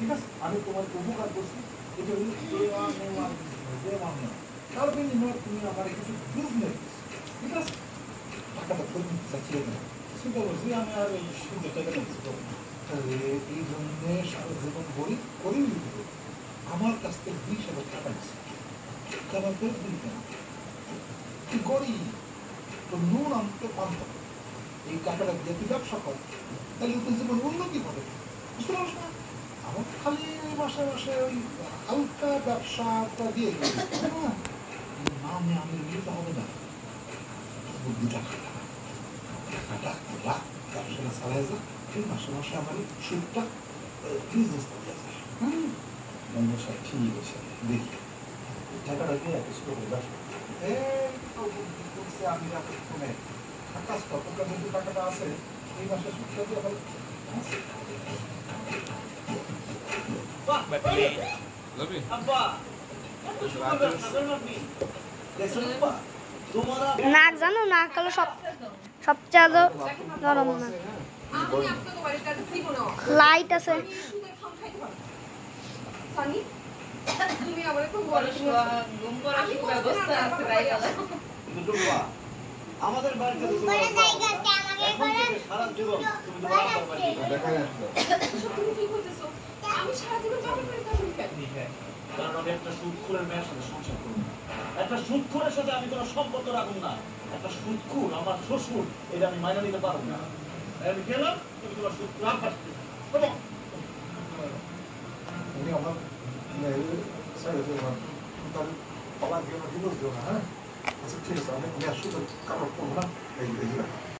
ঠিক আছে, আমি তোমার উপকার করছি, এটা হলো দেওয়া নেওয়া। তার বিনিময়ে তুমি আমার কিছু বিজনেস, ঠিক আছে, টাকাটা ফেরত দিতে চাচ্ছিলে না, চিন্তা করছি আমি আর এই সুন্দর টাকাটা দিতে পারবো না। এই জন্যে সারা জীবন গরিব করেই দিতে, আমার কাছ থেকে 20,000 টাকা দিচ্ছে, টাকা ফেরত দিই কেন? তুই গরিব, তো নুন আনতে পারত, এই টাকাটা দিয়ে তুই ব্যবসা কর, তাহলে তোর জীবন উন্নতি হবে, বুঝতে পারছ না? আমার খালি মাসে মাসে ওই হালকা ব্যবসাটা দিয়ে গেল, নামে আমি নিতে হবে না, বুদ্ধিটা টাকাটা খোলা ব্যবসাটা চালাই যায়, এই মাসে মাসে আমার সুদটা বিজনেসটা দিয়ে যায়। ব্যবসা ঠিক আছে, দেখি টাকাটা দিয়ে এত ছোট করে ব্যবসা করছে। আমি শুনে কাজ কত যে টাকাটা আছে এই মাসে সুদটা দিয়ে হবে। নাক জানো, নাক হলো সবচেয়ে নরম না, লাইট আছে। আমাদের বাড়িতে সারা জীবন কারণ আমি একটা সুদখোরের মেয়ের সাথে সংসার করব না, একটা সুদখোরের সাথে আমি কোনো সম্পর্ক রাখব না, একটা সুদখোর আমার শ্বশুর, এটা আমি মাইনা নিতে পারবো না। আমি গেলাম, তুমি তোমার সুদখোর আব্বাস উনি আমার পালার জন্য ডিভোর্স দেবো না। হ্যাঁ, আচ্ছা ঠিক আছে, আমি আসলে কাপড় করবো না।